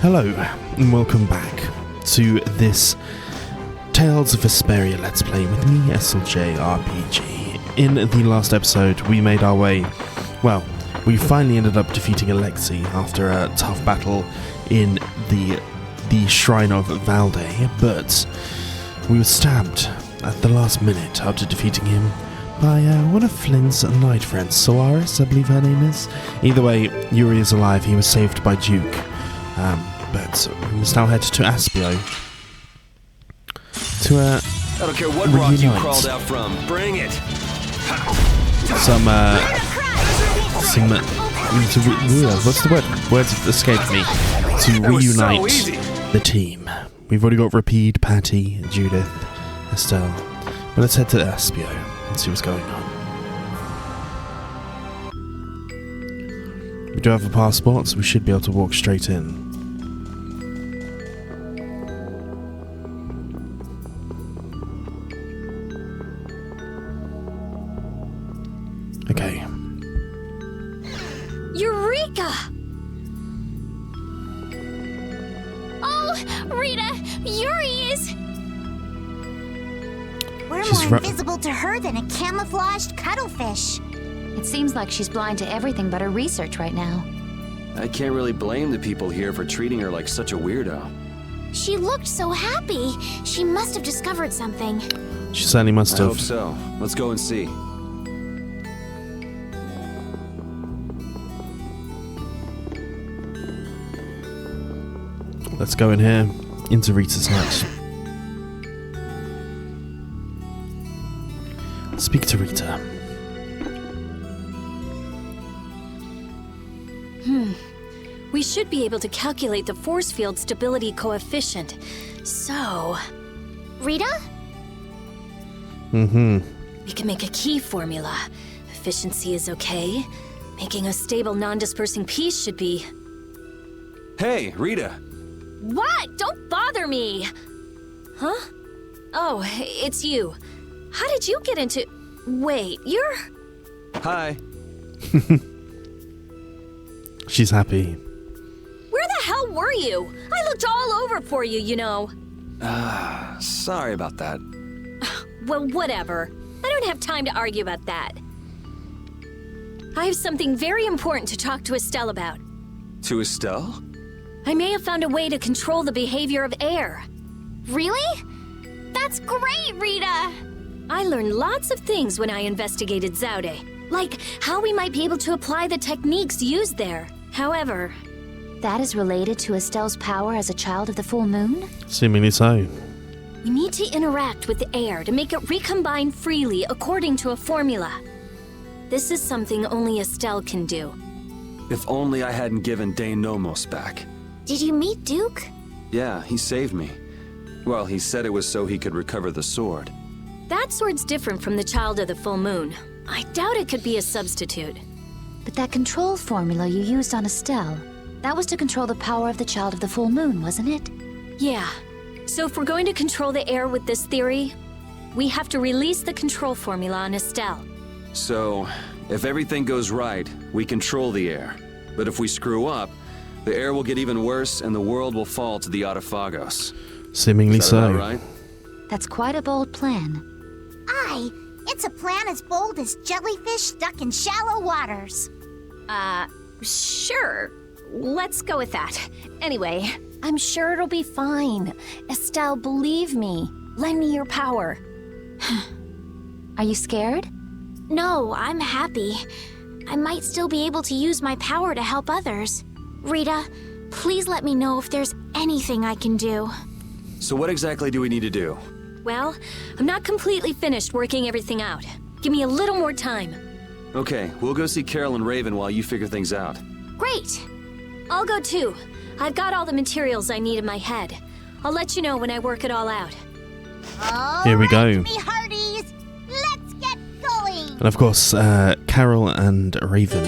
Hello, and welcome back to this Tales of Vesperia Let's Play with me, SLJ RPG. In the last episode, we made our way, well, we finally ended up defeating Alexei after a tough battle in the Shrine of Valde, but we were stabbed at the last minute after defeating him by one of Flynn's knight friends, Solaris, I believe her name is. Either way, Yuri is alive. He was saved by Duke. But we must now head to Aspio to I don't care what rock you crawled out from. Bring it. What's the word? Words have escaped me. To reunite the team. We've already got Rapede, Patty, Judith, Estelle. But let's head to Aspio and see what's going on. We do have a passport, so we should be able to walk straight in. Okay. Eureka! Oh, Rita, Yuri is... We're more invisible to her than a camouflaged cuttlefish. It seems like she's blind to everything but her research right now. I can't really blame the people here for treating her like such a weirdo. She looked so happy. She must have discovered something. She certainly must have. I hope so. Let's go and see. Let's go in here, into Rita's hut. Speak to Rita. We should be able to calculate the force field stability coefficient. So... Rita? We can make a key formula. Efficiency is okay. Making a stable, non-dispersing piece should be... Hey, Rita! What? Don't bother me! Huh? Oh, it's you. How did you get into... Wait, you're... Hi. She's happy. Where the hell were you? I looked all over for you, you know. Sorry about that. Well, whatever. I don't have time to argue about that. I have something very important to talk to Estelle about. To Estelle? I may have found a way to control the behavior of air. Really? That's great, Rita! I learned lots of things when I investigated Zaude, like how we might be able to apply the techniques used there. However... That is related to Estelle's power as a child of the full moon? Seemingly so. We need to interact with the air to make it recombine freely according to a formula. This is something only Estelle can do. If only I hadn't given Dane Nomos back. Did you meet Duke? Yeah, he saved me. Well, he said it was so he could recover the sword. That sword's different from the Child of the Full Moon. I doubt it could be a substitute. But that control formula you used on Estelle, that was to control the power of the Child of the Full Moon, wasn't it? Yeah. So if we're going to control the air with this theory, we have to release the control formula on Estelle. So, if everything goes right, we control the air. But if we screw up, the air will get even worse and the world will fall to the Autophagos. Seemingly Is that so. about right? That's quite a bold plan. Aye, it's a plan as bold as jellyfish stuck in shallow waters. Sure. Let's go with that. Anyway, I'm sure it'll be fine. Estelle, believe me. Lend me your power. Are you scared? No, I'm happy. I might still be able to use my power to help others. Rita, please let me know if there's anything I can do. So what exactly do we need to do? Well, I'm not completely finished working everything out. Give me a little more time. Okay, we'll go see Carol and Raven while you figure things out. Great! I'll go too. I've got all the materials I need in my head. I'll let you know when I work it all out. Here we go. Me hearties, let's get going! And of course, Carol and Raven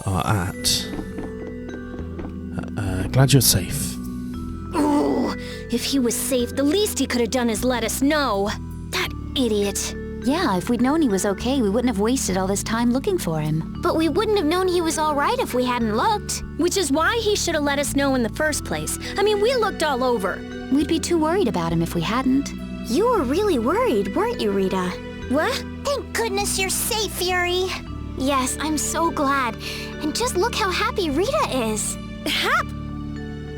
are at... glad you're safe. Ooh, if he was safe, the least he could have done is let us know. That idiot. Yeah, if we'd known he was okay, we wouldn't have wasted all this time looking for him. But we wouldn't have known he was all right if we hadn't looked. Which is why he should have let us know in the first place. I mean, we looked all over. We'd be too worried about him if we hadn't. You were really worried, weren't you, Rita? What? Thank goodness you're safe, Yuri. Yes, I'm so glad. And just look how happy Rita is.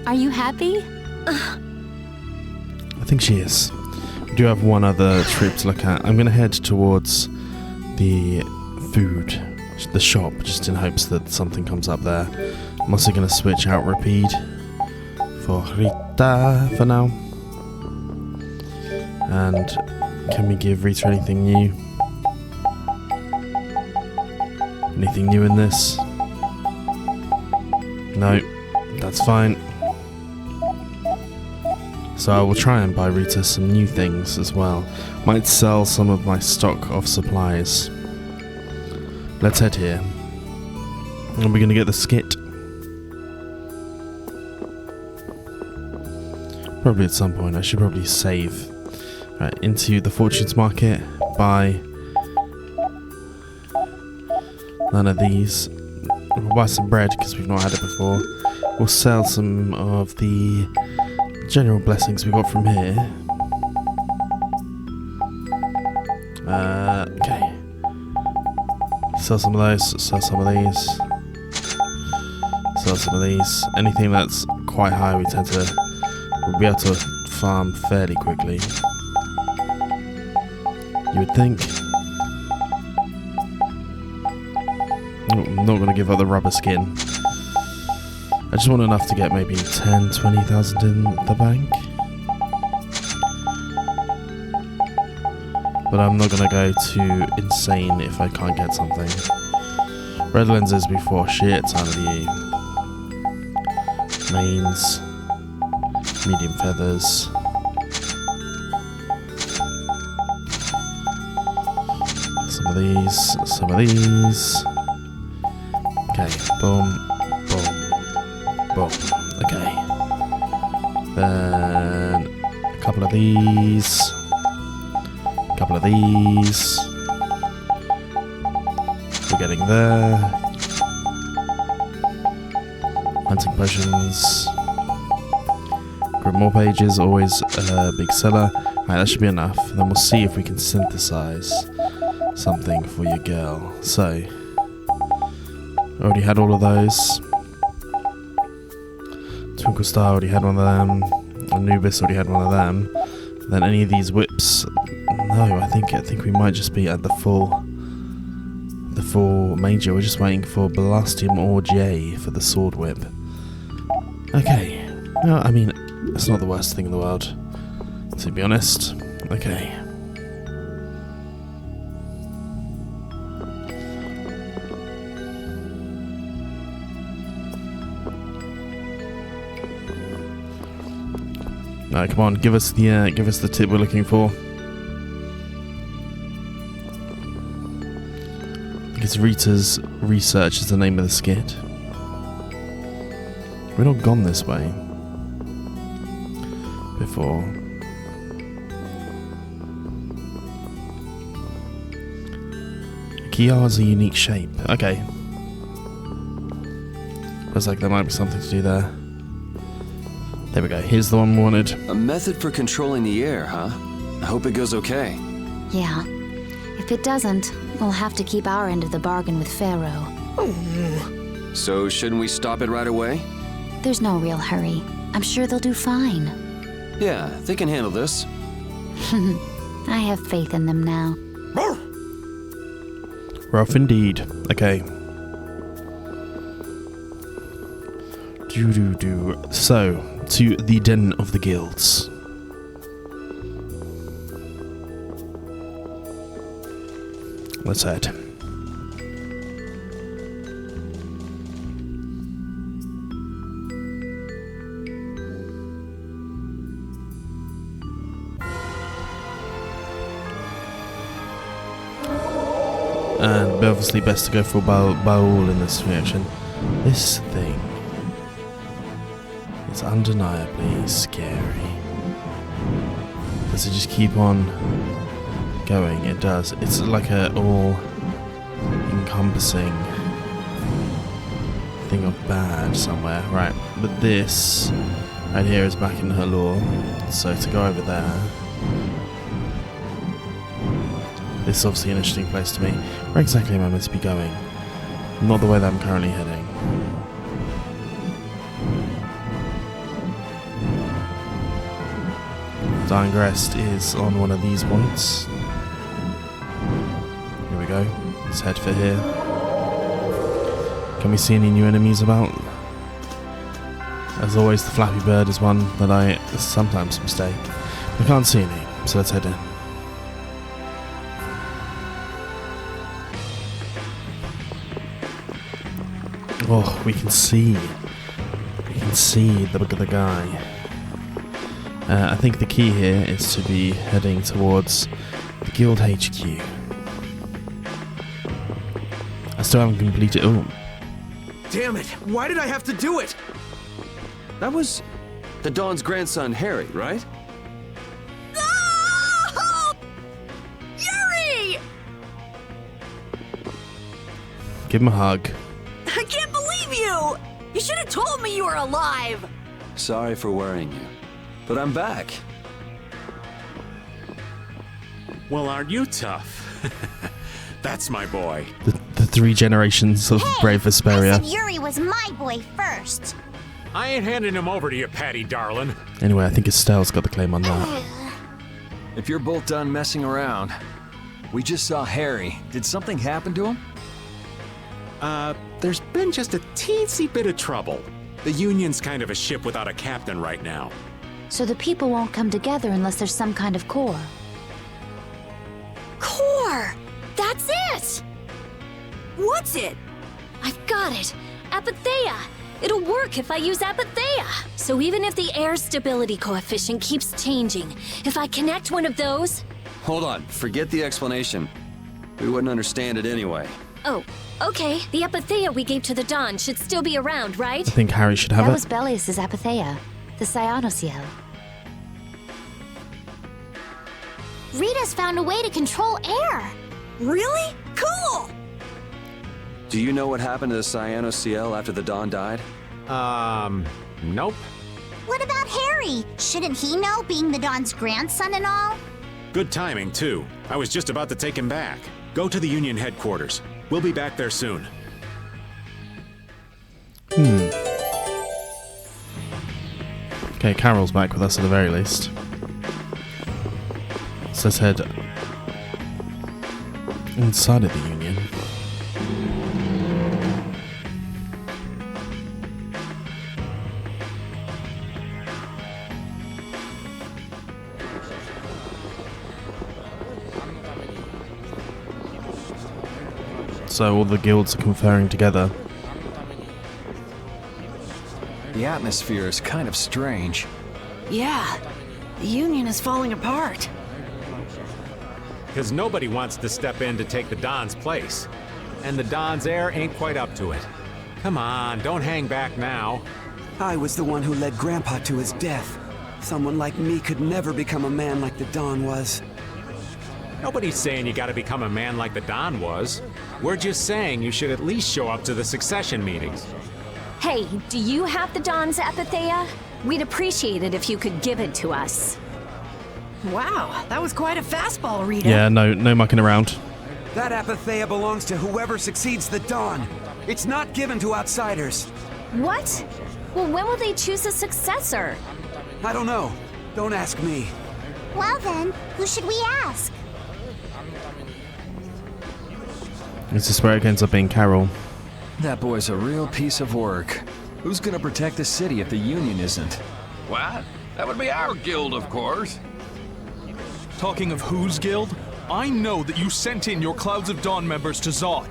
Are you happy? I think she is. We do have one other trip to look at. I'm going to head towards the food, the shop, just in hopes that something comes up there. I'm also going to switch out Rapede for Rita for now. And can we give Rita anything new? Anything new in this? No, that's fine. So I will try and buy Rita some new things as well. Might sell some of my stock of supplies. Let's head here. And we're going to get the skit. Probably at some point. I should probably save. Right, into the fortunes market. Buy none of these. We'll buy some bread because we've not had it before. We'll sell some of the general blessings we got from here. Okay. Sell some of those, sell some of these. Sell some of these. Anything that's quite high we tend to... we'll be able to farm fairly quickly. You would think. I'm not going to give up the rubber skin. I just want enough to get maybe 10, 20,000 in the bank. But I'm not going to go too insane if I can't get something. Red lenses before shit ton of you. Mains. Medium feathers. Some of these. Some of these. Okay, boom. Boom. Boom. Okay. Then a couple of these. A couple of these. We're getting there. Hunting potions. Grab more pages, always a big seller. Right, that should be enough. Then we'll see if we can synthesize something for your girl. So, already had all of those. Twinkle Star already had one of them. Anubis already had one of them. Then any of these whips? No, I think we might just be at the full major. We're just waiting for Blastium or J for the sword whip. Okay. No, I mean, it's not the worst thing in the world, to be honest. Okay. No, come on, give us the tip we're looking for. I think it's Rita's Research is the name of the skit. We're not gone this way before. Key has a unique shape. Okay. Looks like there might be something to do there. There we go. Here's the one we wanted. A method for controlling the air, huh? I hope it goes okay. Yeah. If it doesn't, we'll have to keep our end of the bargain with Pharaoh. So shouldn't we stop it right away? There's no real hurry. I'm sure they'll do fine. Yeah, they can handle this. I have faith in them now. Rough indeed. Okay. So, to the Den of the Guilds. Let's head. And obviously best to go for Baul in this reaction. This thing is undeniably scary. Does it just keep on going, it does. It's like a all-encompassing thing of bad somewhere. Right, but this right here is back in her lore. So to go over there... This is obviously an interesting place to me. Where exactly am I meant to be going? Not the way that I'm currently heading. Dying Rest is on one of these points. Here we go. Let's head for here. Can we see any new enemies about? As always, the Flappy Bird is one that I sometimes mistake. I can't see any, so let's head in. Oh, we can see the guy. I think the key here is to be heading towards the Guild HQ. I still haven't completed... Oh. Damn it! Why did I have to do it? That was the Dawn's grandson, Harry, right? Oh! Yuri! Give him a hug. I can't believe you! You should have told me you were alive! Sorry for worrying you, but I'm back. Well, aren't you tough? That's my boy. The three generations of brave Vesperia. I said Yuri was my boy first. I ain't handing him over to you, Patty darling. Anyway, I think Estelle's got the claim on that. If you're both done messing around, we just saw Harry. Did something happen to him? There's been just a teensy bit of trouble. The Union's kind of a ship without a captain right now. So the people won't come together unless there's some kind of core. Core! That's it! What's it? I've got it! Apatheia! It'll work if I use Apatheia! So even if the air's stability coefficient keeps changing, if I connect one of those... Hold on, forget the explanation. We wouldn't understand it anyway. Oh, okay. The Apatheia we gave to the Dawn should still be around, right? I think Harry should have That it. was Belius's Apatheia, the Cyanociel. Rita's found a way to control air. Really? Cool! Do you know what happened to the Cyanociel after the Dawn died? Nope. What about Harry? Shouldn't he know, being the Dawn's grandson and all? Good timing, too. I was just about to take him back. Go to the Union headquarters. We'll be back there soon. Okay, Carol's back with us at the very least. So let's head inside of the Union. So all the guilds are conferring together. The atmosphere is kind of strange. Yeah, the Union is falling apart. Because nobody wants to step in to take the Don's place. And the Don's heir ain't quite up to it. Come on, don't hang back now. I was the one who led Grandpa to his death. Someone like me could never become a man like the Don was. Nobody's saying you gotta become a man like the Don was. We're just saying you should at least show up to the succession meetings. Hey, do you have the Dawn's Apatheia? We'd appreciate it if you could give it to us. Wow, that was quite a fastball, Rita. Yeah, no mucking around. That Apatheia belongs to whoever succeeds the Don. It's not given to outsiders. What? Well, when will they choose a successor? I don't know. Don't ask me. Well then, who should we ask? This is where it ends up being Carol. That boy's a real piece of work. Who's gonna protect the city if the Union isn't? What? That would be our guild, of course. Talking of whose guild? I know that you sent in your Clouds of Dawn members to Zod.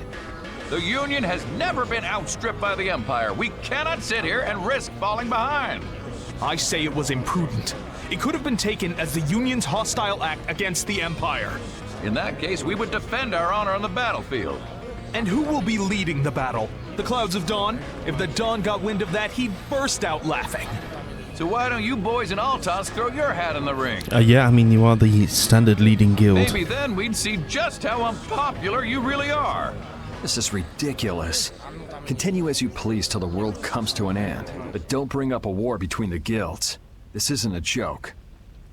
The Union has never been outstripped by the Empire. We cannot sit here and risk falling behind. I say it was imprudent. It could have been taken as the Union's hostile act against the Empire. In that case, we would defend our honor on the battlefield. And who will be leading the battle? The Clouds of Dawn? If the Dawn got wind of that, he'd burst out laughing. So why don't you boys in Altos throw your hat in the ring? Yeah, I mean, you are the standard leading guild. Maybe then we'd see just how unpopular you really are. This is ridiculous. Continue as you please till the world comes to an end, but don't bring up a war between the guilds. This isn't a joke.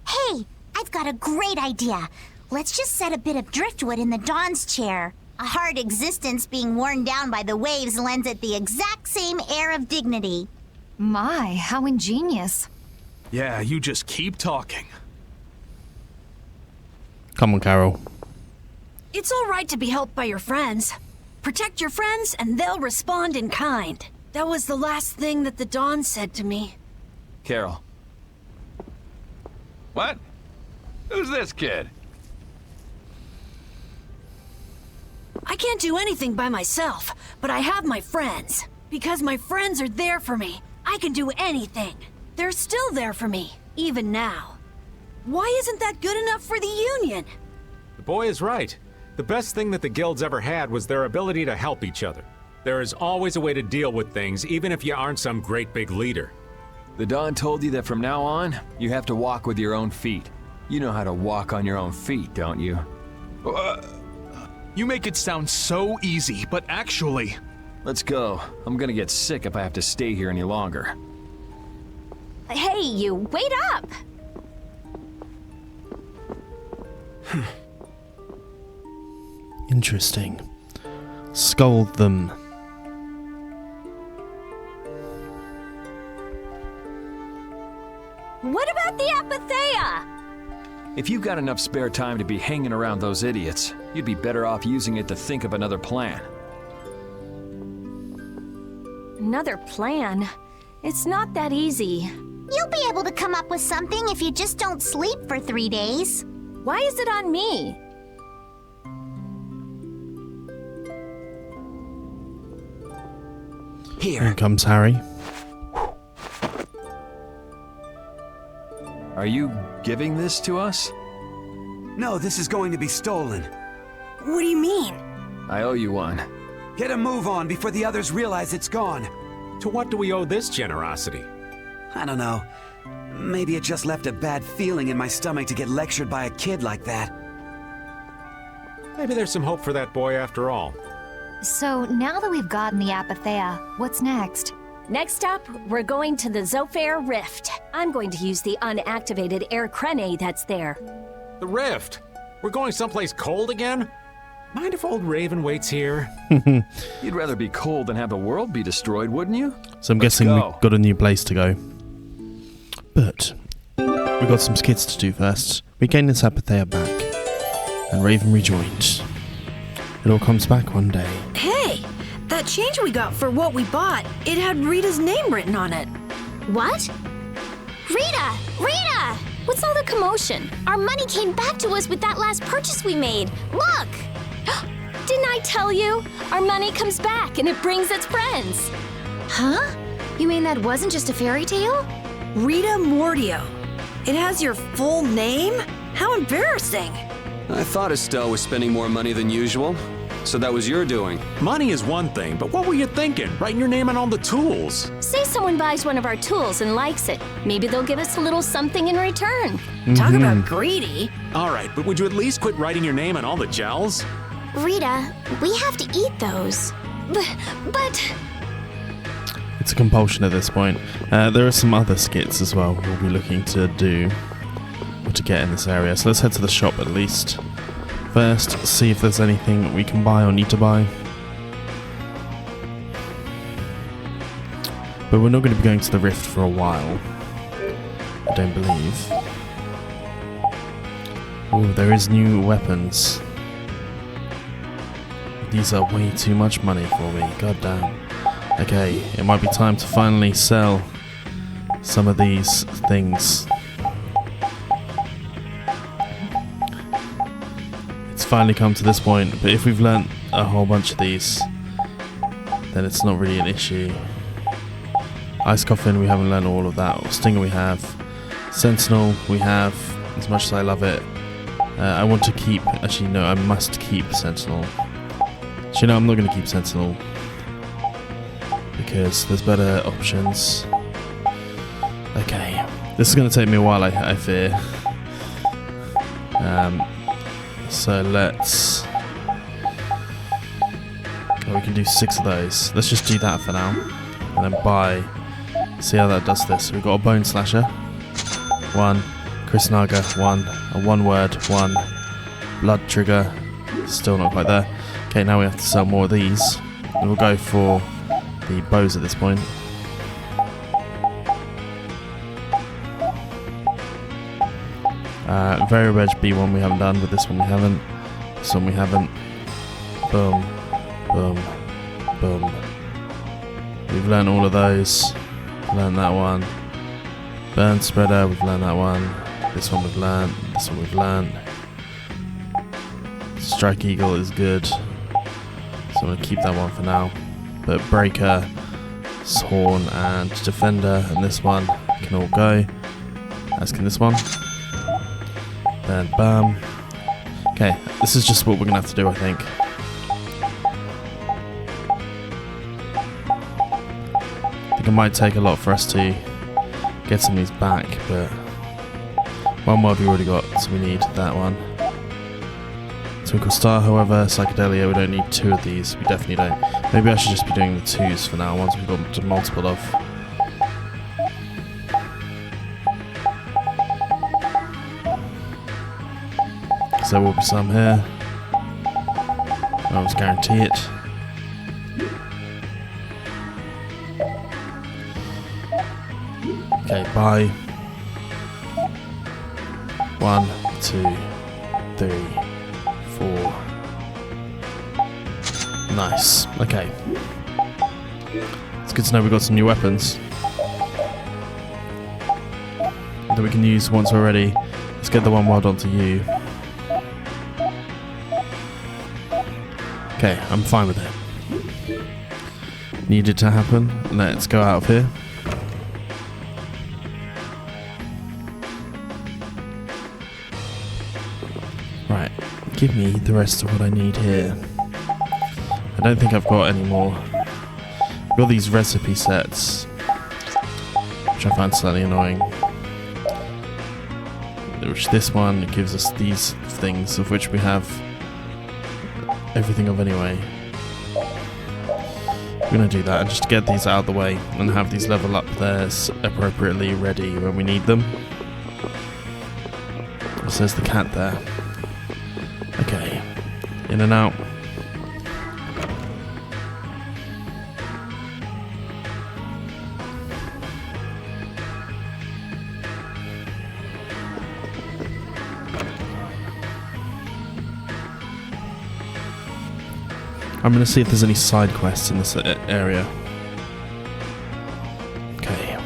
Hey, I've got a great idea. Let's just set a bit of driftwood in the Dawn's chair. A hard existence being worn down by the waves lends it the exact same air of dignity. My, how ingenious. Yeah, you just keep talking. Come on, Carol. It's all right to be helped by your friends. Protect your friends and they'll respond in kind. That was the last thing that the Dawn said to me. Carol. What? Who's this kid? I can't do anything by myself, but I have my friends. Because my friends are there for me, I can do anything. They're still there for me, even now. Why isn't that good enough for the Union? The boy is right. The best thing that the guilds ever had was their ability to help each other. There is always a way to deal with things, even if you aren't some great big leader. The Dawn told you that from now on, you have to walk with your own feet. You know how to walk on your own feet, don't you? You make it sound so easy, but actually... Let's go. I'm gonna get sick if I have to stay here any longer. Hey, you, wait up! Interesting. Scold them. What about the Apatheia? If you've got enough spare time to be hanging around those idiots, you'd be better off using it to think of another plan. Another plan? It's not that easy. You'll be able to come up with something if you just don't sleep for 3 days. Why is it on me? Here comes Harry. Are you giving this to us? No, this is going to be stolen. What do you mean? I owe you one. Get a move on before the others realize it's gone. To what do we owe this generosity? I don't know. Maybe it just left a bad feeling in my stomach to get lectured by a kid like that. Maybe there's some hope for that boy after all. So, now that we've gotten the Apatheia, what's next? Next up, we're going to the Zophair Rift. I'm going to use the unactivated air crene that's there. The Rift? We're going someplace cold again? Mind if old Raven waits here? You'd rather be cold than have the world be destroyed, wouldn't you? So I'm guessing we've got a new place to go. But we've got some skits to do first. We gain this Apatheia back, and Raven rejoined. It all comes back one day. Hey! That change we got for what we bought, it had Rita's name written on it. What? Rita! Rita! What's all the commotion? Our money came back to us with that last purchase we made. Look! Didn't I tell you? Our money comes back and it brings its friends. Huh? You mean that wasn't just a fairy tale? Rita Mordio. It has your full name? How embarrassing. I thought Estelle was spending more money than usual. So that was your doing. Money is one thing, but what were you thinking? Writing your name on all the tools. Say someone buys one of our tools and likes it. Maybe they'll give us a little something in return. Talk about greedy. All right, but would you at least quit writing your name on all the gels? Rita, we have to eat those. But... It's a compulsion at this point. There are some other skits as well we'll be looking to do or to get in this area. So let's head to the shop at least. First, see if there's anything we can buy or need to buy. But we're not going to be going to the Rift for a while. I don't believe. Oh, there is new weapons. These are way too much money for me, god damn. Okay, it might be time to finally sell some of these things. It's finally come to this point, but if we've learnt a whole bunch of these, then it's not really an issue. Ice Coffin, we haven't learnt all of that. Stinger we have. Sentinel we have, as much as I love it. I want to keep, actually no, I must keep Sentinel. Actually no, I'm not going to keep Sentinel, because there's better options. Okay, this is going to take me a while, I fear. So let's... Oh, we can do 6 of those. Let's just do that for now. And then buy... See how that does this. We've got a Bone Slasher. 1. Chris Naga. 1. A 1-word. 1. Blood Trigger. Still not quite there. Okay, now we have to sell more of these. And we'll go for the bows at this point. Very Reg B1 we haven't done, but this one we haven't. This one we haven't. Boom. Boom. Boom. We've learned all of those. Learned that one. Burn Spreader, we've learned that one. This one we've learned. This one we've learned. Strike Eagle is good. So I'm going to keep that one for now. But Breaker, Horn and Defender and this one can all go. As can this one. Then bam. Okay, this is just what we're going to have to do, I think. I think it might take a lot for us to get some of these back, but one more we've already got, so we need that one. Twinkle Star, however, Psychedelia, we don't need 2 of these, we definitely don't. Maybe I should just be doing the 2s for now, once we've got multiple of. So there will be some here. I almost guarantee it. Okay, buy. 1, 2, 3, 4. Nice. Okay. It's good to know we've got some new weapons that we can use once we're ready. Let's get the one wild onto you. Okay, I'm fine with it. Needed to happen. Let's go out of here. Right, give me the rest of what I need here. I don't think I've got any more. I've got these recipe sets, which I find slightly annoying. Which this one gives us these things, of which we have everything of anyway. We're going to do that and just get these out of the way and have these level up there appropriately ready when we need them. It says the cat there. Okay, in and out. I'm going to see if there's any side quests in this area. Okay.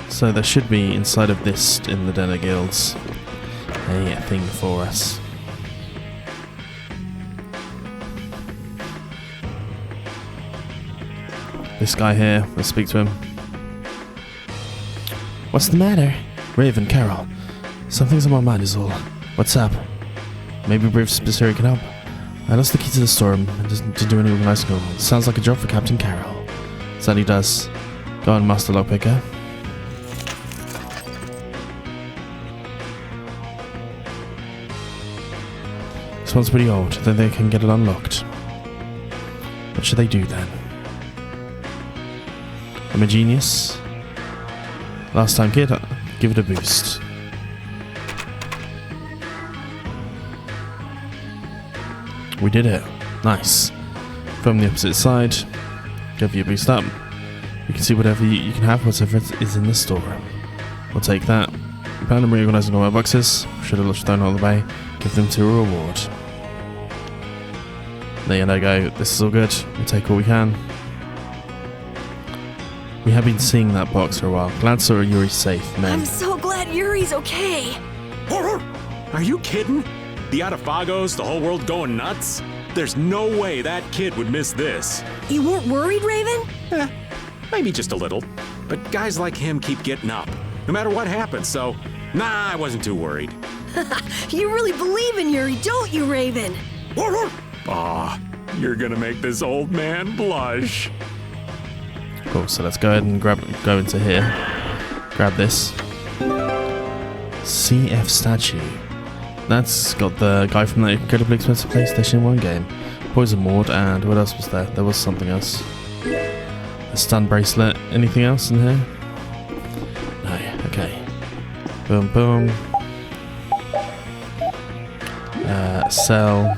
So there should be, inside of this, in the Denner Guilds, a thing for us. This guy here, let's speak to him. What's the matter? Raven, Carol. Something's on my mind is all. What's up? Maybe Brave Vesperia can help. I lost the key to the storm and didn't do any organizing at all. Sounds like a job for Captain Carol. Certainly does. Go on, Master Lockpicker. This one's pretty old, then they can get it unlocked. What should they do then? I'm a genius. Last time, kid, give it a boost. We did it. Nice. From the opposite side, give you a boost up. You can see whatever you can have, whatever is in the storeroom. We'll take that. Found and reorganizing all my boxes. Should have thrown all the way. Give them to a reward. There you go. This is all good. We'll take all we can. We have been seeing that box for a while. Glad saw Yuri's safe, man. I'm so glad Yuri's okay. Are you kidding? The Atafagos, the whole world going nuts? There's no way that kid would miss this. You weren't worried, Raven? Maybe just a little. But guys like him keep getting up, no matter what happens, so, nah, I wasn't too worried. You really believe in Yuri, don't you, Raven? Aw, you're gonna make this old man blush. Cool, so let's go ahead and go into here. Grab this. CF statue. That's got the guy from the incredibly expensive PlayStation 1 game. Poison ward, and what else was there? There was something else. A stun bracelet. Anything else in here? No, okay. Boom, boom. Cell.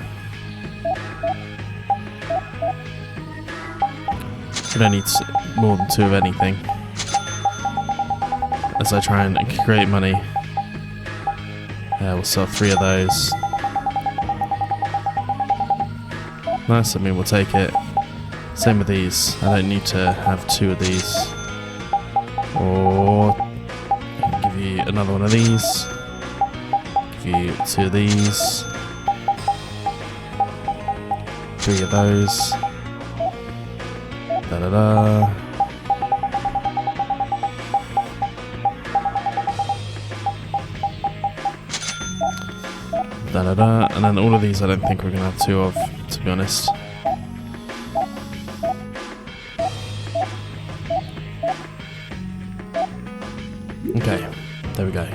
We don't need more than 2 of anything. As I try and create money. We'll sell 3 of those. Nice, I mean, we'll take it. Same with these. I don't need to have 2 of these. Or I can give you another one of these. Give you 2 of these. 3 of those. Da-da-da. Da-da-da. And then all of these I don't think we're going to have 2 of, to be honest. Okay, there we go.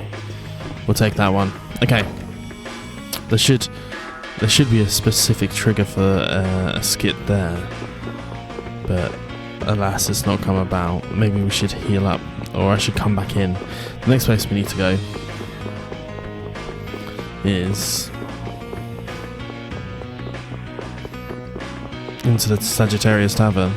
We'll take that one. Okay. There should be a specific trigger for a skit there. But alas, it's not come about. Maybe we should heal up, or I should come back in. The next place we need to go is into the Sagittarius Tavern.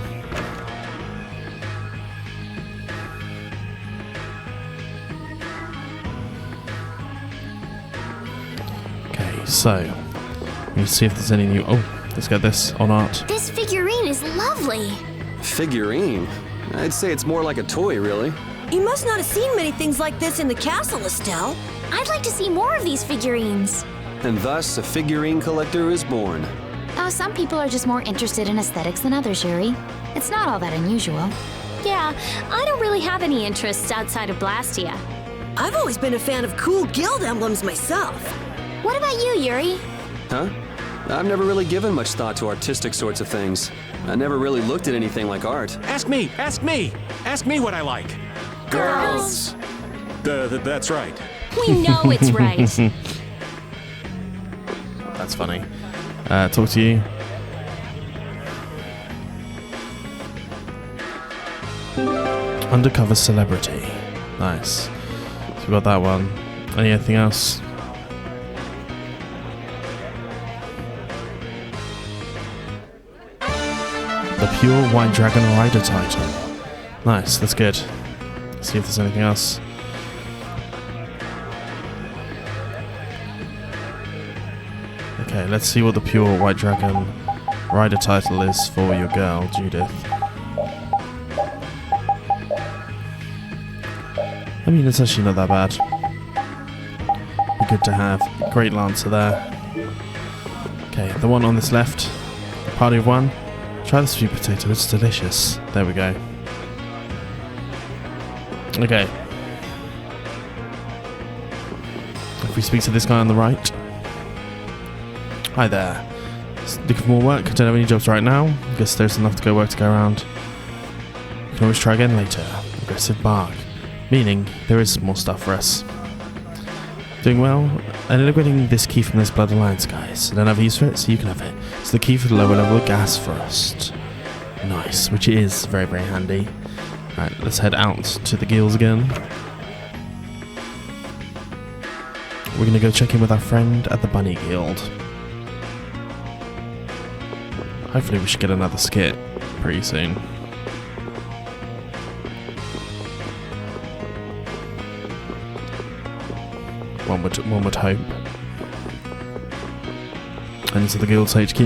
Okay, so we need to see if there's any new. Oh, let's get this on art. This figurine is lovely. Figurine? I'd say it's more like a toy, really. You must not have seen many things like this in the castle, Estelle. I'd like to see more of these figurines. And thus, a figurine collector is born. Oh, some people are just more interested in aesthetics than others, Yuri. It's not all that unusual. Yeah, I don't really have any interests outside of Blastia. I've always been a fan of cool guild emblems myself. What about you, Yuri? Huh? I've never really given much thought to artistic sorts of things. I never really looked at anything like art. Ask me! Ask me! Ask me what I like! Girls! That's right. We know it's right. That's funny. Talk to you. Undercover celebrity. Nice. So we got that one. Anything else? The Pure White Dragon Rider title. Nice, that's good. Let's see if there's anything else. Okay, let's see what the Pure White Dragon Rider title is for your girl, Judith. I mean, it's actually not that bad. Be good to have. Great Lancer there. Okay, the one on this left. A party of 1. Try the sweet potato, it's delicious. There we go. Okay. If we speak to this guy on the right. Hi there. Looking for more work? Don't have any jobs right now. Guess there's enough to go around. You can always try again later. Aggressive bark. Meaning, there is more stuff for us. Doing well? I'm liberating this key from this Blood Alliance, guys. I don't have a use for it, so you can have it. It's the key for the lower level gas thrust. Nice, which is very, very handy. Alright, let's head out to the guilds again. We're gonna go check in with our friend at the Bunny Guild. Hopefully we should get another skit pretty soon. One would hope. And into the guild's HQ.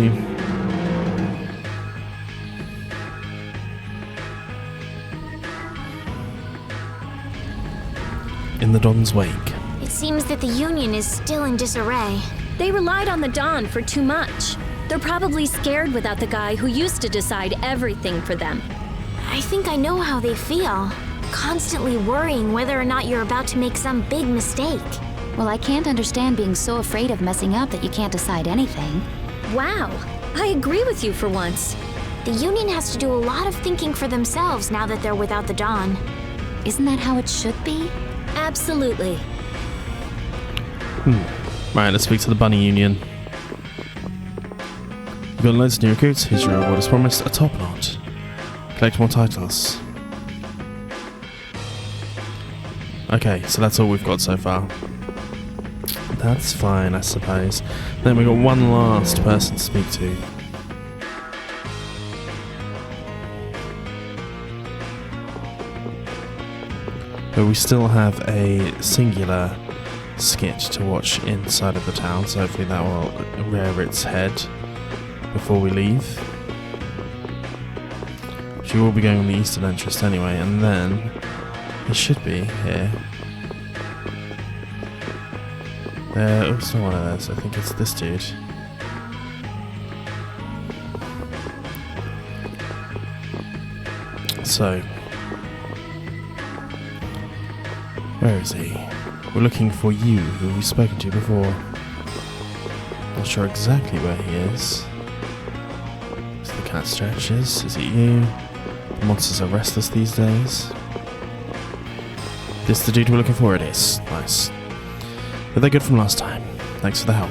In the Don's wake. It seems that the Union is still in disarray. They relied on the Don for too much. They're probably scared without the guy who used to decide everything for them. I think I know how they feel. Constantly worrying whether or not you're about to make some big mistake. Well, I can't understand being so afraid of messing up that you can't decide anything. Wow, I agree with you for once. The Union has to do a lot of thinking for themselves now that they're without the Dawn. Isn't that how it should be? Absolutely. Right, let's speak to the Bunny Union. You've got loads of new recruits. Here's your reward as promised, a top knot. Collect more titles. Okay, so that's all we've got so far. That's fine, I suppose. Then we've got one last person to speak to. But we still have a singular skit to watch inside of the town, so hopefully that will rear its head before we leave. She will be going on the eastern entrance anyway, and then it should be here. Oh, it's not one of those. I think it's this dude. So, where is he? We're looking for you, who we've spoken to before. Not sure exactly where he is. So the cat stretches. Is it you? The monsters are restless these days. This the dude we're looking for? It is. Nice. But they're good from last time. Thanks for the help.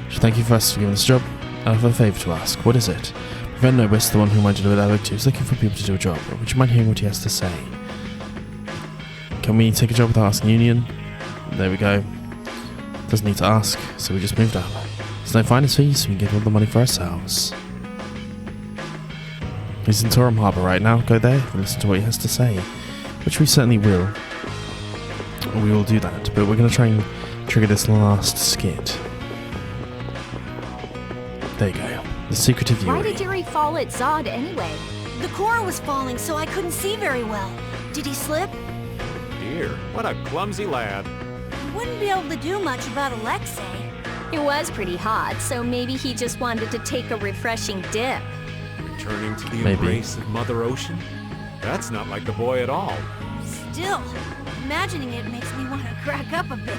Should thank you first for giving us a job. I have a favour to ask. What is it? Prevent Nobis, the one whom I delivered that book to, is looking for people to do a job. Would you mind hearing what he has to say? Can we take a job without asking Union? There we go. Doesn't need to ask, so we just moved up. There's no finder's fee, so we can get all the money for ourselves. He's in Torum Harbour right now. Go there and listen to what he has to say. Which we certainly will. We will do that, but we're going to try and trigger this last skit. There you go. The secret of Yuri. Why did Yuri fall at Zod anyway? The core was falling, so I couldn't see very well. Did he slip? Dear, what a clumsy lad. He wouldn't be able to do much about Alexei. It was pretty hot, so maybe he just wanted to take a refreshing dip. Returning to the embrace of Mother Ocean? That's not like the boy at all. Still, imagining it makes me want to crack up a bit.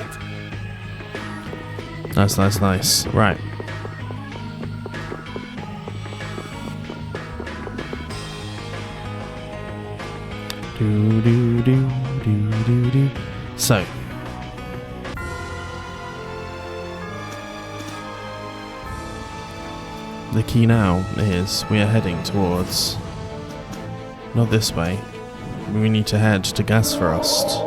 Nice, nice, nice. Right. Do do do do do do. So. The key now is we are heading towards, not this way, we need to head to Gasfrost,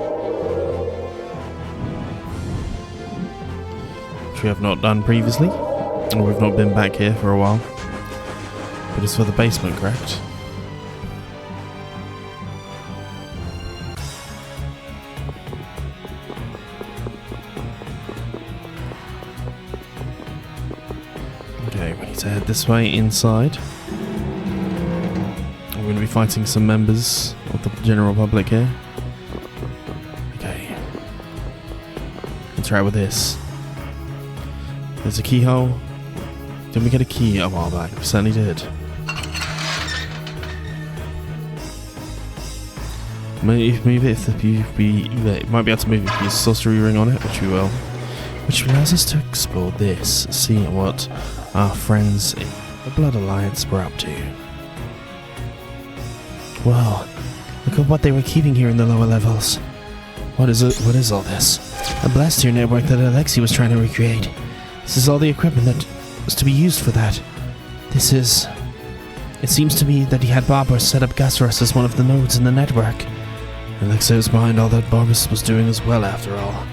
which we have not done previously, or we've not been back here for a while, but it's for the basement, correct? To head this way inside. We're going to be fighting some members of the general public here. Okay. Let's try with this. There's a keyhole. Didn't we get a key a while back? We certainly did. Move it if you might be able to move it if you use a sorcery ring on it, which we will. Which allows us to explore this, see what our friends in the Blood Alliance were up to. Wow, look at what they were keeping here in the lower levels. What is it? What is all this? A blastia network that Alexei was trying to recreate. This is all the equipment that was to be used for that. This is... It seems to me that he had Barbara set up Gasrus as one of the nodes in the network. Alexei was behind all that Barbara was doing as well, after all.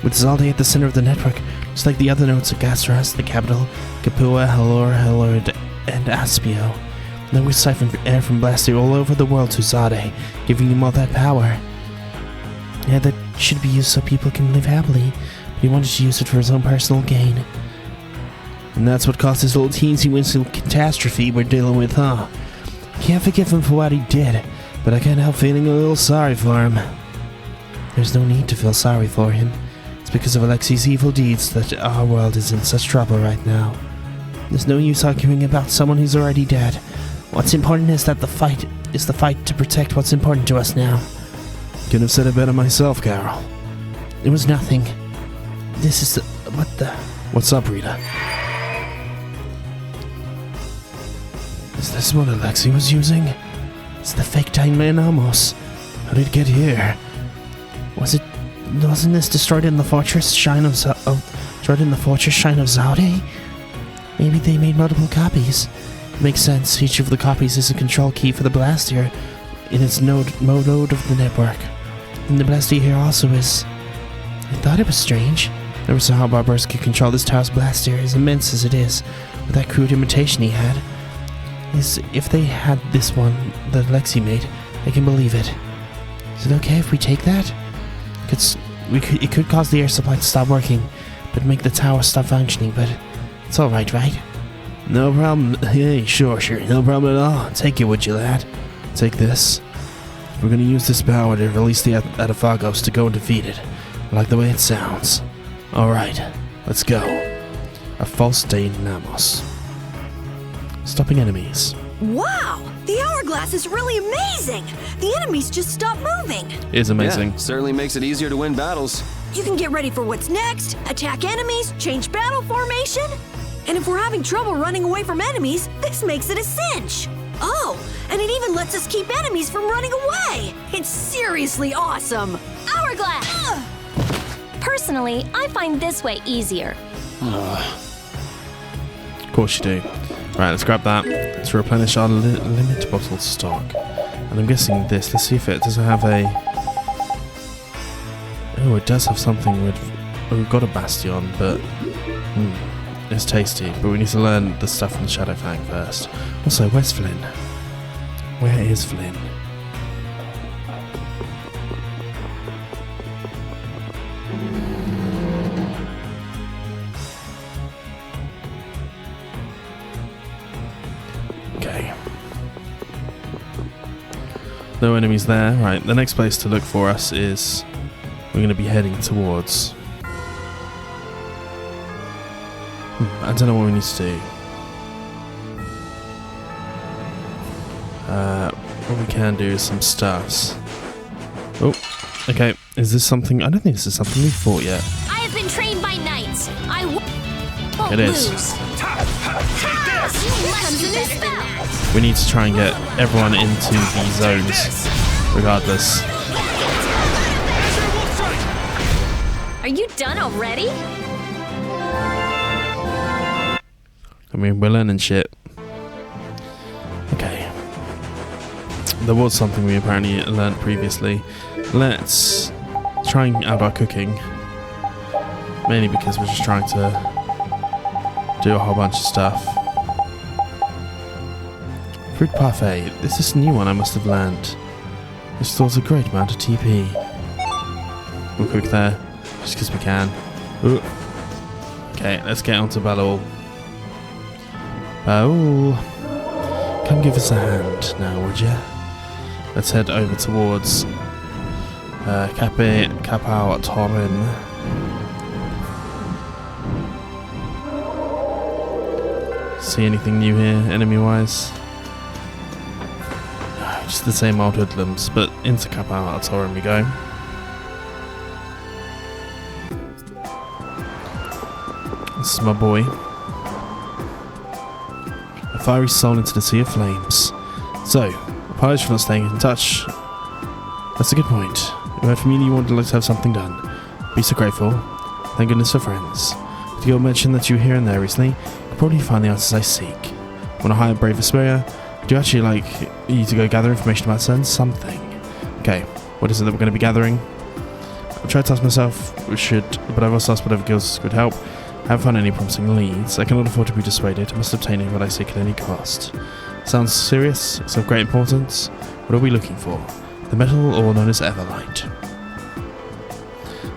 With Zaldi at the center of the network, just like the other nodes of Gasras, the capital, Capua, Halor, Helord, and Aspio. Then we siphoned air from Blastia all over the world to Zade, giving him all that power. Yeah, that should be used so people can live happily, but he wanted to use it for his own personal gain. And that's what caused this little teensy weensy catastrophe we're dealing with, huh? Can't forgive him for what he did, but I can't help feeling a little sorry for him. There's no need to feel sorry for him. Because of Alexei's evil deeds that our world is in such trouble right now. There's no use arguing about someone who's already dead. What's important is that the fight to protect what's important to us now. Couldn't have said it better myself, Carol. It was nothing. This is the... What the... What's up, Rita? Is this what Alexei was using? It's the fake Timeline Amos. How did it get here? Wasn't this destroyed in the fortress Shrine of Zaude? Maybe they made multiple copies. Makes sense. Each of the copies is a control key for the blastia in its node of the network. And the blastia here also is. I thought it was strange. Never saw how barbarians could control this tower's blastia, as immense as it is, with that crude imitation he had. If they had this one that Alexei made, I can believe it. Is it okay if we take that? It could cause the air supply to stop working, but make the tower stop functioning, but it's alright, right? No problem. Hey, sure, no problem at all. Take it, would you, lad? Take this. We're gonna use this power to release the Awaken to go and defeat it. I like the way it sounds. Alright, let's go. A false day in Namos. Stopping enemies. Wow! The hourglass is really amazing! The enemies just stop moving! It is amazing. Yeah, certainly makes it easier to win battles. You can get ready for what's next, attack enemies, change battle formation. And if we're having trouble running away from enemies, this makes it a cinch! Oh, and it even lets us keep enemies from running away! It's seriously awesome! Hourglass! Ugh. Personally, I find this way easier. Of course you do. Right, let's grab that to replenish our limit bottle stock. And I'm guessing this. Let's see if it does have a... Oh, it does have something with... Oh, we've got a bastion, but... it's tasty. But we need to learn the stuff from the Shadow Fang first. Also, where's Flynn? Where is Flynn? No enemies there. Right, the next place to look for us is... We're going to be heading towards... I don't know what we need to do. What we can do is some stuffs. Oh, okay. Is this something... I don't think this is something we've fought yet. I have been trained by knights. I won't it is. lose. We need to try and get everyone into these zones, regardless. Are you done already? I mean, we're learning shit. Okay. There was something we apparently learned previously. Let's try out our cooking. Mainly because we're just trying to do a whole bunch of stuff. Fruit parfait. This is a new one I must have learned. This stores a great amount of TP. We'll cook there, just because we can. Ooh. Okay, let's get on to Balul. Balul, come give us a hand now, would you? Let's head over towards Capao Torin. See anything new here, enemy-wise? No, just the same old hoodlums, but into Capao Torin we go. This is my boy. A fiery soul into the sea of flames. So, apologies for not staying in touch. That's a good point. You heard from you, you wanted to have something done. Be so grateful. Thank goodness for friends. Did you mention that you were here and there recently? I'll probably find the answers I seek. Want to hire brave Vesperia? Do you actually like you to go gather information about something? Okay, what is it that we're going to be gathering? I've tried to ask myself, but I've also asked whatever guilds could help. I haven't found any promising leads. I cannot afford to be dissuaded. I must obtain what I seek at any cost. Sounds serious? It's of great importance? What are we looking for? The metal, or known as Everlight.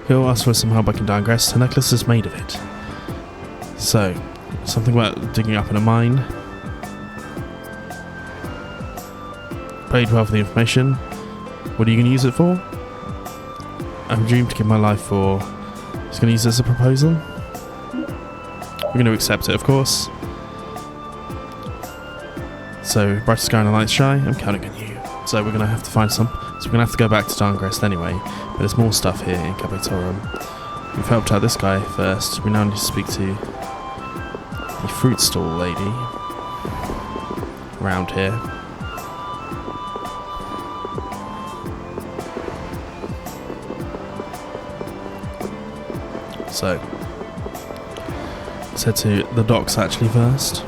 He'll ask for some help back in Digress. The necklace is made of it. So, something about digging up in a mine. Paid well for the information. What are you going to use it for? I've dreamed to give my life for... He's going to use it as a proposal? We're going to accept it, of course. So, bright sky and a light shy, I'm counting on you. So we're going to have to find some. So we're going to have to go back to Digress anyway. But there's more stuff here in Capitorum. We've helped out this guy first. We now need to speak to the fruit stall lady around here. So, let's head to the docks actually first.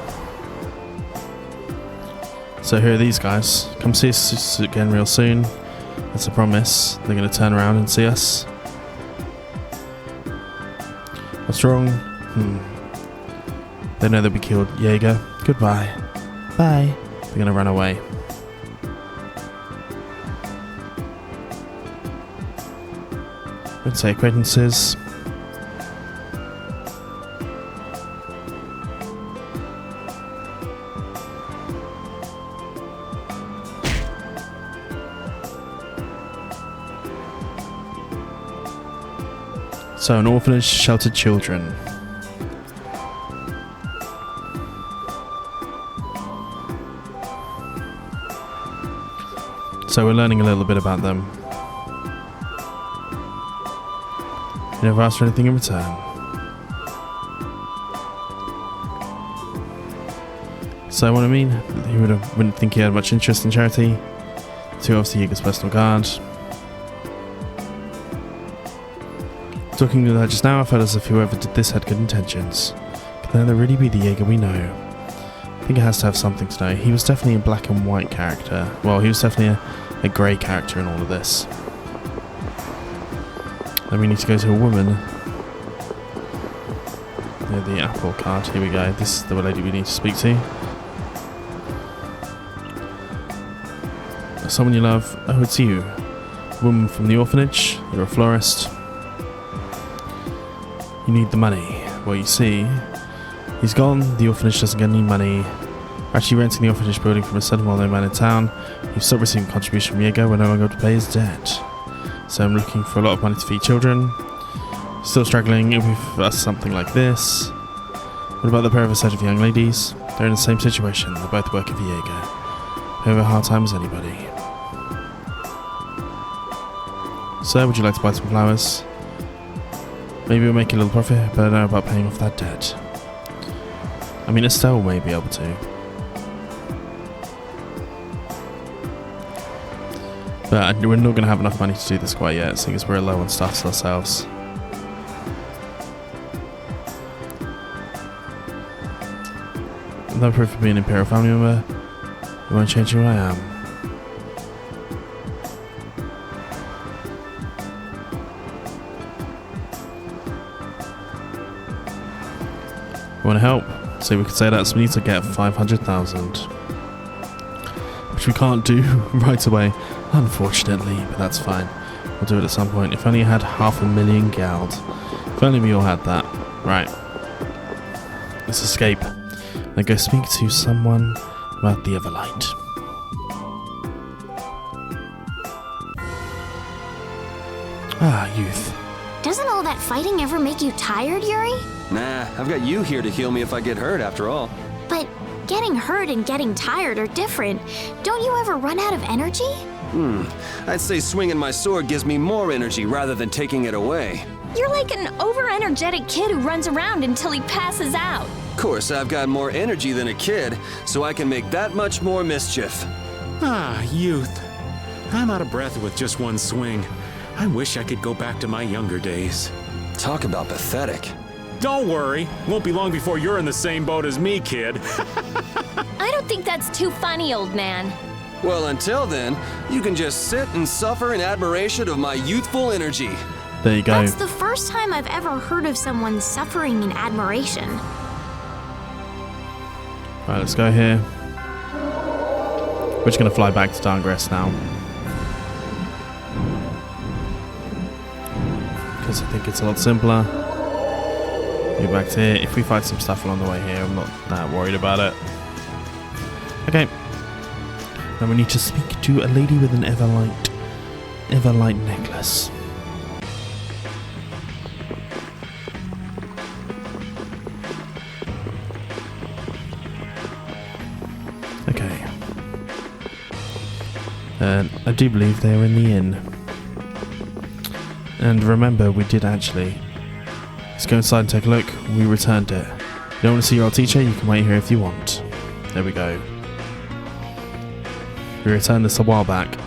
So here are these guys. Come see us again real soon. That's a promise. They're going to turn around and see us. What's wrong? They know they'll be killed. Jaeger, goodbye. Bye. They're going to run away. Let's say acquaintances. So, an orphanage, sheltered children. So we're learning a little bit about them. You never asked for anything in return. So what I mean, he wouldn't think he had much interest in charity. Two, obviously, Jaeger's personal guard. Talking to that just now, I felt as if whoever did this had good intentions. Can that really be the Jaeger we know? I think it has to have something to know. He was definitely a black and white character. Well, he was definitely a grey character in all of this. Then we need to go to a woman. Yeah, the apple card. Here we go. This is the lady we need to speak to. Someone you love. Oh, it's you. A woman from the orphanage. You're a florist. You need the money. Well, you see, he's gone. The orphanage doesn't get any money. We're actually renting the orphanage building from a certain well-known man in town. You've stopped receiving contribution from Jaeger. We're no longer able to pay his debt. So I'm looking for a lot of money to feed children. Still struggling with us something like this. What about the pair of a set of young ladies? They're in the same situation. They both work for Jaeger. They have a hard time as anybody. Sir, would you like to buy some flowers? Maybe we'll make a little profit, but I don't know about paying off that debt. I mean, Estelle may be able to. But we're not going to have enough money to do this quite yet, seeing as we're low on stuffs ourselves. No proof of being an Imperial family member. It won't change who I am. You want to help? So we could say that, so we need to get 500,000. Which we can't do right away, unfortunately, but that's fine. We'll do it at some point. If only I had 500,000 geld. If only we all had that. Right. Let's escape. Then go speak to someone about the Everlight. Ah, youth. Doesn't all that fighting ever make you tired, Yuri? Nah, I've got you here to heal me if I get hurt after all. But getting hurt and getting tired are different. Don't you ever run out of energy? I'd say swinging my sword gives me more energy rather than taking it away. You're like an over-energetic kid who runs around until he passes out. Of course, I've got more energy than a kid, so I can make that much more mischief. Ah, youth. I'm out of breath with just one swing. I wish I could go back to my younger days. Talk about pathetic. Don't worry. Won't be long before you're in the same boat as me, kid. I don't think that's too funny, old man. Well, until then, you can just sit and suffer in admiration of my youthful energy. There you go. That's the first time I've ever heard of someone suffering in admiration. Right, let's go here. We're just going to fly back to Darngress now. Because I think it's a lot simpler. Go back to here. If we find some stuff along the way here, I'm not that worried about it. Okay. Now we need to speak to a lady with an Everlight necklace. Okay. I do believe they are in the inn. And remember, we did actually Let's go inside and take a look. We returned it. You don't want to see your old teacher? You can wait here if you want. There we go. We returned this a while back.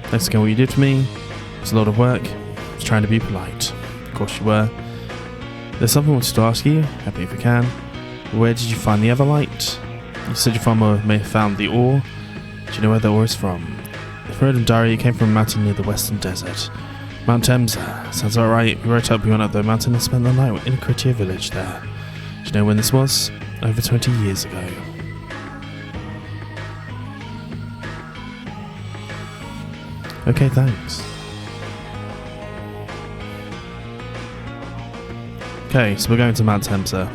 Thanks again what you did for me. It was a lot of work. I was trying to be polite. Of course you were. There's something I wanted to ask you. Happy if you can. Where did you find the Everlight? You said your farmer may have found the ore. Do you know where the ore is from? If I read in diary, it came from a mountain near the western desert. Mount Temsa. Sounds alright. We wrote up, we went up the mountain and spent the night in a courtier village there. Do you know when this was? Over 20 years ago. Okay, thanks. Okay, so we're going to Mount Temsa.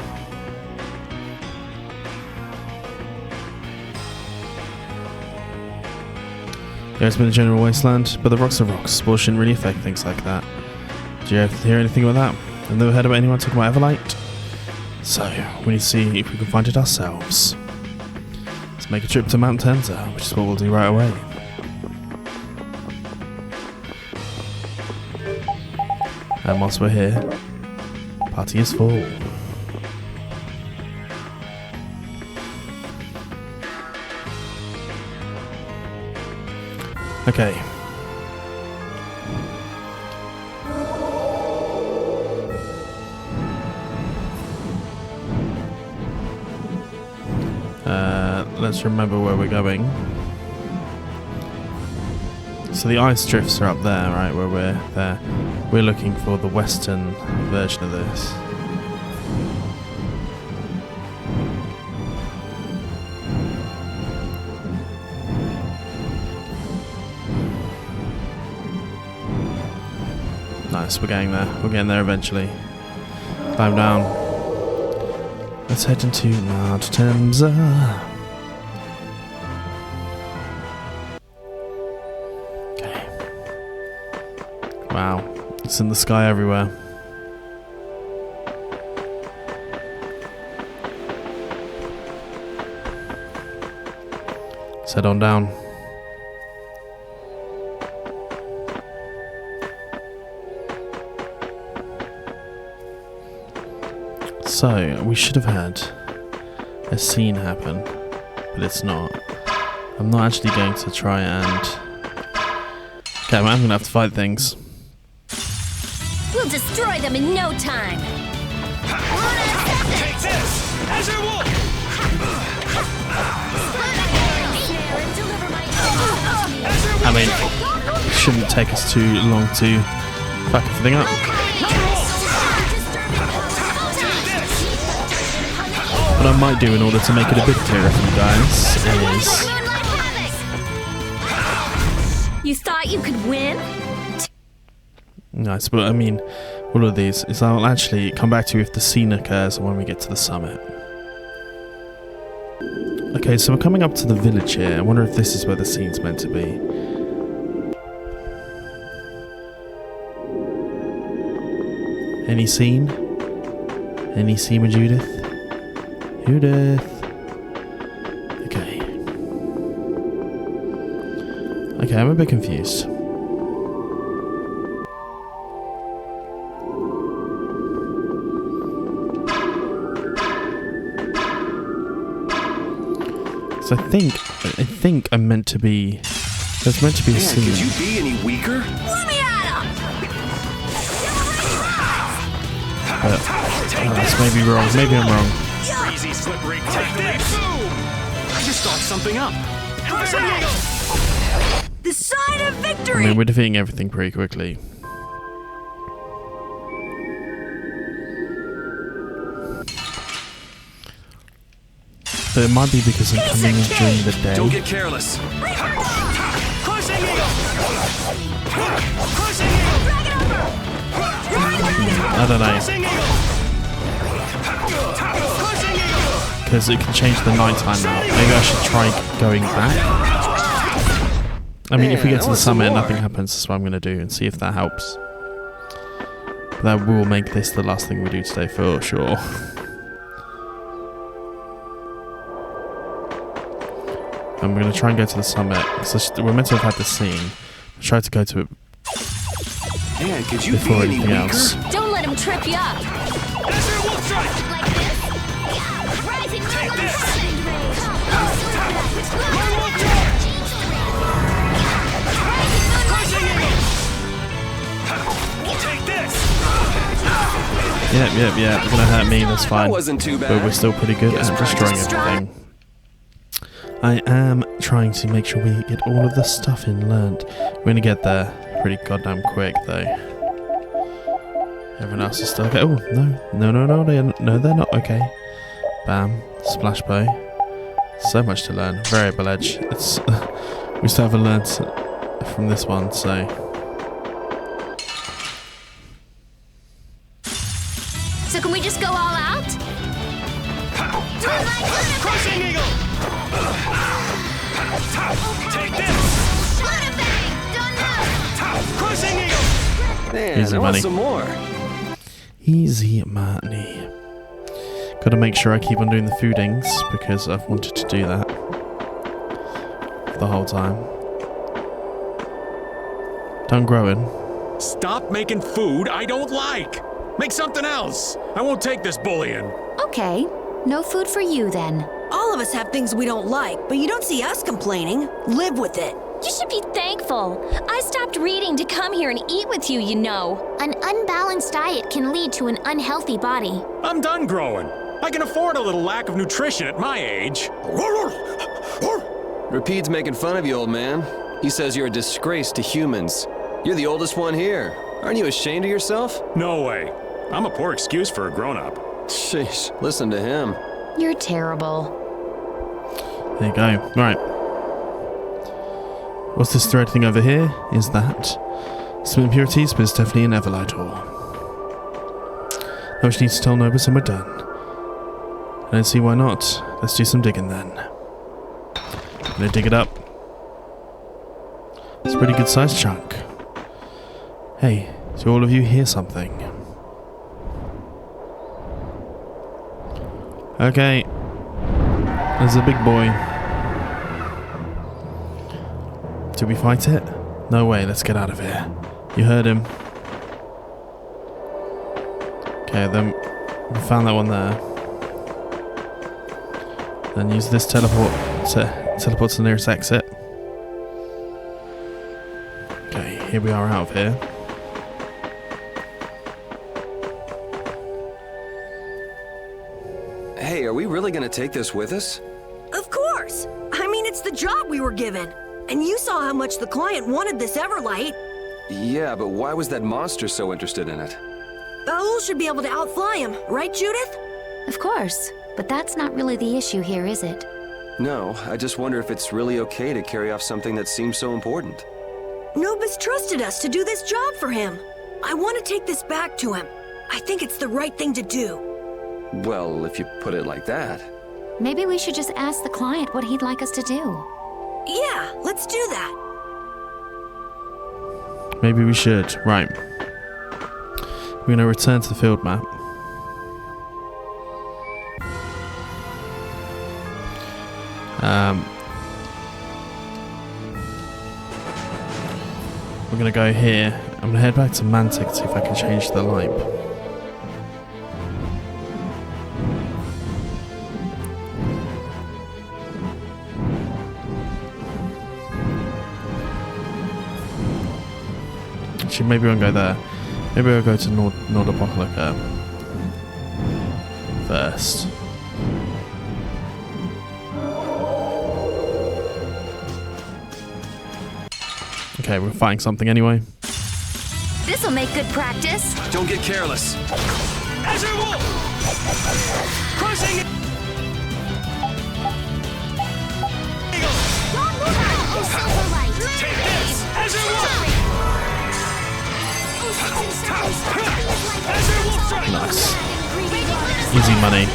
Yeah, it's been a general wasteland, but the rocks are rocks. Spores shouldn't really affect things like that. Did you ever hear anything about that? I've never heard about anyone talking about Everlight. So, we need to see if we can find it ourselves. Let's make a trip to Mount Temsa, which is what we'll do right away. And whilst we're here, party is full. Okay. Let's remember where we're going. So the ice drifts are up there, right, where we're there. We're looking for the western version of this. Nice, we're getting there. We're getting there eventually. Climb down. Let's head into Mount Temsa. Okay. Wow, it's in the sky everywhere. Let's head on down. So, we should have had a scene happen, but it's not. I'm not actually going to try and... Okay, I'm going to have to fight things. We'll destroy them in no time. Take this! Azure Wolf! I mean, it shouldn't take us too long to fuck everything up. What I might do in order to make it a bit clearer for you guys is... You thought you could win? Nice, but I mean, all of these is I'll actually come back to you if the scene occurs when we get to the summit. Okay, so we're coming up to the village here. I wonder if this is where the scene's meant to be. Any scene? Any scene with Judith? Judith. Okay. Okay, I'm a bit confused. So I think I'm meant to be. There's meant to be a scene. Could you be any weaker? Let me at him! But that's maybe wrong. Maybe I'm wrong. Easy, slippery, take this! I just thought something up. The sign of I victory! mean, we're defeating everything pretty quickly. But it might be because I'm coming in during the day. Don't get careless. Crushing eagle! Crushing eagle! I don't know. Because it can change the nighttime now. Maybe I should try going back. I mean, if we get to the summit and nothing happens, that's what I'm going to do and see if that helps. But that will make this the last thing we do today for sure. And we're going to try and go to the summit. So we're meant to have had the scene. I tried to go to it Man, could you before be any anything weaker? else. Don't let him trip you up. Like this? Yeah, rising Take this. Take this. Yep. It's gonna hurt me. That's fine. That wasn't too bad. But we're still pretty good Guess at destroying practice. everything. I am trying to make sure we get all of the stuff in learned. We're gonna get there pretty goddamn quick, though. Everyone else is still okay. Oh no, they're not okay. Bam, splash bow. So much to learn. Variable edge. It's we still haven't learned from this one, so. So can we just go all out? Crushing eagle. Take this. Crushing eagle. Man, Easy I want money. some more. Easy money. Gotta make sure I keep on doing the foodings because I've wanted to do that the whole time. Done growing. Stop making food I don't like. Make something else. I won't take this bullying. Okay, no food for you then. All of us have things we don't like, but you don't see us complaining. Live with it. You should be thankful. I stopped reading to come here and eat with you, you know. An unbalanced diet can lead to an unhealthy body. I'm done growing. I can afford a little lack of nutrition at my age. Rapede's making fun of you, old man. He says you're a disgrace to humans. You're the oldest one here. Aren't you ashamed of yourself? No way. I'm a poor excuse for a grown-up. Sheesh, listen to him. You're terrible. There you go. Right. What's this thread thing over here? Is that some impurities, but it's definitely an Everlight ore. Now which needs to tell Nobus and we're done. I don't see why not. Let's do some digging then. I'm gonna dig it up. It's a pretty good sized chunk. Hey, do all of you hear something? Okay. There's a big boy. Do we fight it? No way, let's get out of here. You heard him. Okay, then we found that one there. Then use this teleport to the nearest exit. Okay, here we are out of here. Hey, are we really gonna take this with us? Of course. I mean, it's the job we were given. And you saw how much the client wanted this Everlight. Yeah, but why was that monster so interested in it? Baul should be able to outfly him, right, Judith? Of course, but that's not really the issue here, is it? No, I just wonder if it's really okay to carry off something that seems so important. Nobus trusted us to do this job for him. I want to take this back to him. I think it's the right thing to do. Well, if you put it like that. Maybe we should just ask the client what he'd like us to do. Yeah, let's do that. Maybe we should. Right. We're going to return to the field map. We're going to go here. I'm going to head back to Mantic to see if I can change the light. Actually, maybe we won't go there. Maybe we'll go to Nordopochlica first. Okay, we're fighting something anyway. This'll make good practice. Don't get careless. Azure Wolf! Crushing it! Take this! Azure Wolf! Azure Wolf strike! Nice. Easy money.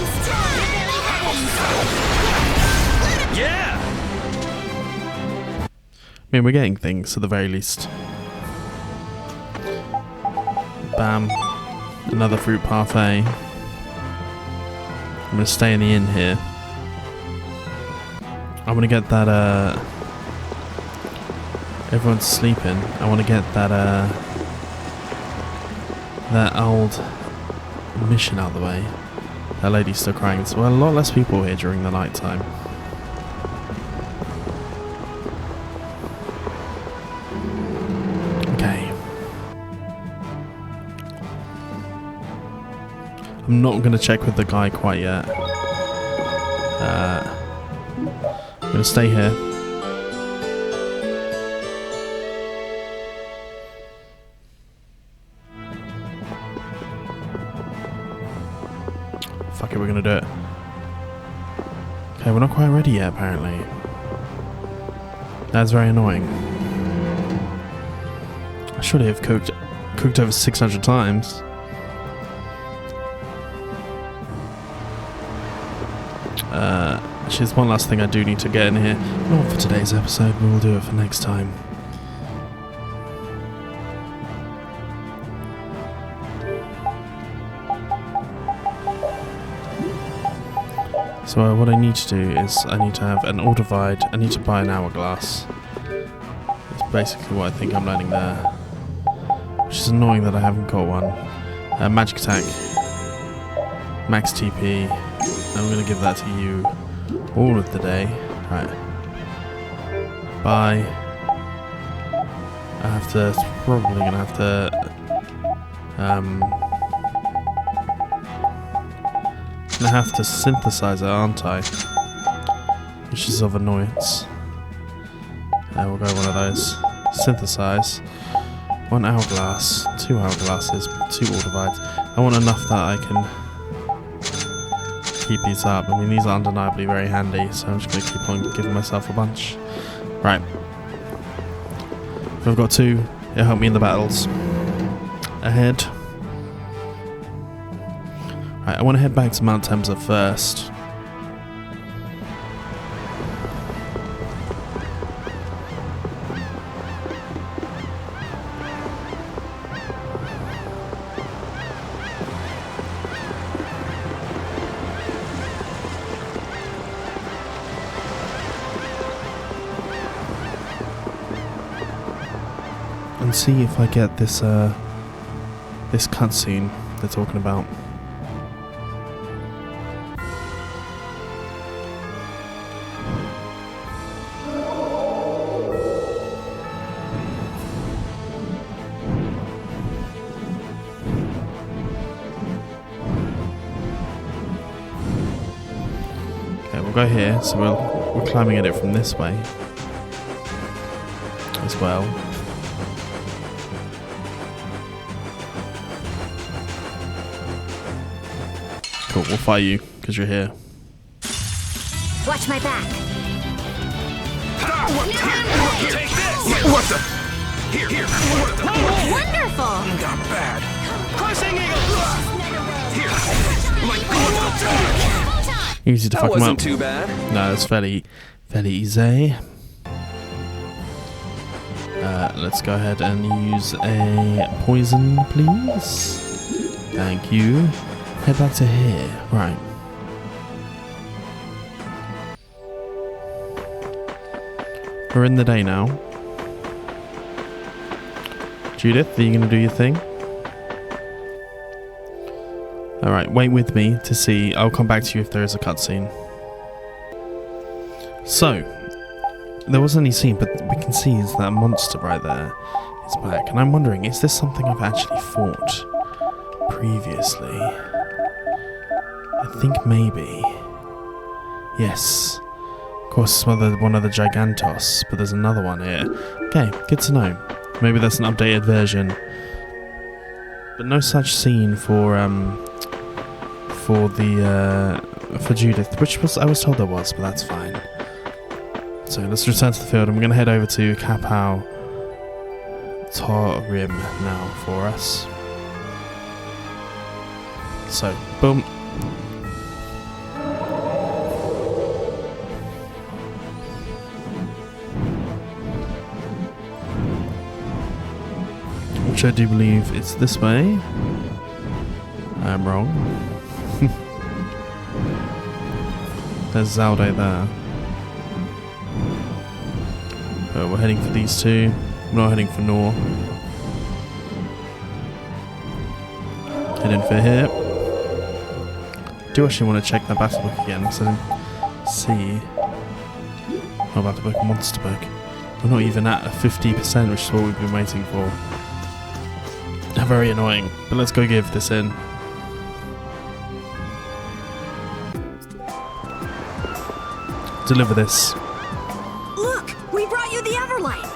Yeah! I mean, we're getting things at the very least. Bam. Another fruit parfait. I'm gonna stay in the inn here. I'm gonna get that, everyone's sleeping. I wanna get that, that old mission out of the way. That lady's still crying. So, well, a lot less people here during the night time. Okay. I'm not going to check with the guy quite yet. I'm going to stay here. Fuck it, we're going to do it. Okay, we're not quite ready yet, apparently. That's very annoying. I should have cooked over 600 times. There's one last thing I do need to get in here. Not for today's episode, but we'll do it for next time. So what I need to do is I need to have an ore divide. I need to buy an hourglass. That's basically what I think I'm learning there. Which is annoying that I haven't got one. Magic attack. Max TP. I'm going to give that to you all of the day. Right. Bye. I have to, probably going to have to synthesize it, aren't I? Which is of annoyance. We'll go one of those. Synthesize. 1 hourglass, 2 hourglasses, 2 ore divides. I want enough that I can keep these up. I mean, these are undeniably very handy, so I'm just going to keep on giving myself a bunch. Right. If I've got 2, it'll help me in the battles. Ahead. Right, I want to head back to Mount Temsa first. And see if I get this this cutscene they're talking about. Okay, we'll go here, so we're climbing at it from this way as well. Cool, we'll fight you, because you're here. Watch my back. Take this! What the? Here. What the? Wonderful! Not bad. Crushing eagle! Here. Easy to fuck him up. That wasn't too bad. No, it's fairly easy. Let's go ahead and use a poison, please. Thank you. Head back to here. Right. We're in the day now. Judith, are you going to do your thing? Alright, wait with me to see. I'll come back to you if there is a cutscene. So, there wasn't any scene, but we can see is that monster right there is back. And I'm wondering, is this something I've actually fought previously? I think maybe. Yes. Of course, one of the Gigantos, but there's another one here. Okay, good to know. Maybe that's an updated version. But no such scene for Judith, which I was told there was, but that's fine. So let's return to the field, and we're going to head over to Capal Torim now for us. So, boom. Which I do believe it's this way. I'm wrong. There's Zalde there. We're heading for these two. We're not heading for Nor. good info here. Do actually want to check that battle book again, because I didn't see. Oh, battle book, monster book. We're not even at a 50%, which is what we've been waiting for. Very annoying, but let's go give this in. Deliver this. Look, we brought you the Everlight.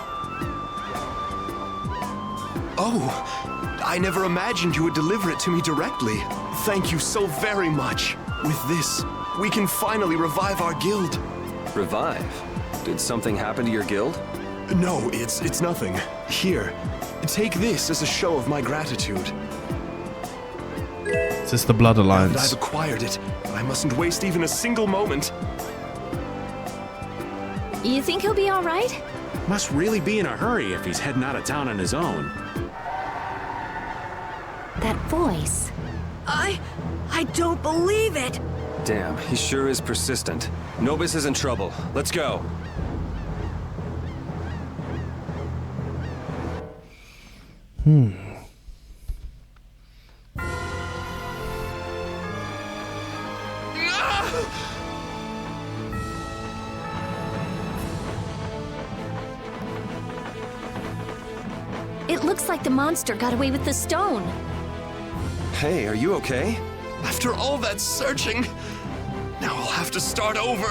Oh, I never imagined you would deliver it to me directly. Thank you so very much. With this, we can finally revive our guild. Revive? Did something happen to your guild? No, it's nothing. Here, take this as a show of my gratitude. Is this the Blood Alliance? I've acquired it, but I mustn't waste even a single moment. You think he'll be all right? Must really be in a hurry if he's heading out of town on his own. That voice. I don't believe it. Damn, he sure is persistent. Nobis is in trouble. Let's go. It looks like the monster got away with the stone. Hey, are you okay? After all that searching, now I'll have to start over.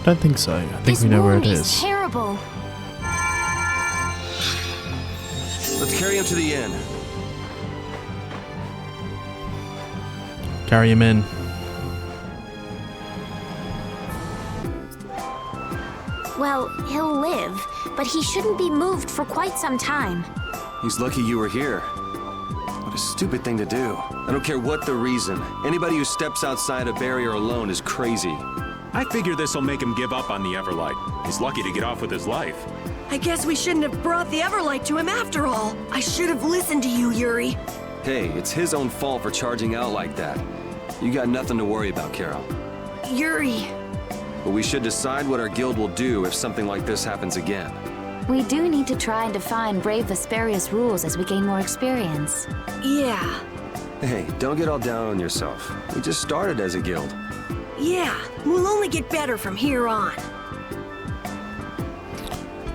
I don't think so. I think we know where it is. Terrible. Let's carry him to the inn. Carry him in. Well, he'll live, but he shouldn't be moved for quite some time. He's lucky you were here. What a stupid thing to do. I don't care what the reason. Anybody who steps outside a barrier alone is crazy. I figure this'll make him give up on the Everlight. He's lucky to get off with his life. I guess we shouldn't have brought the Everlight to him after all. I should have listened to you, Yuri. Hey, it's his own fault for charging out like that. You got nothing to worry about, Carol. Yuri. But we should decide what our guild will do if something like this happens again. We do need to try and define brave Vesperia's rules as we gain more experience. Yeah. Hey, don't get all down on yourself. We just started as a guild. Yeah, we'll only get better from here on.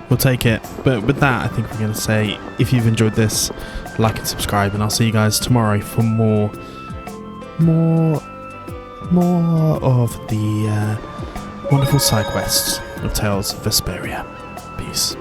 We'll take it. But with that, I think we're going to say, if you've enjoyed this, like and subscribe, and I'll see you guys tomorrow for more of the wonderful side quests of Tales of Vesperia. Peace.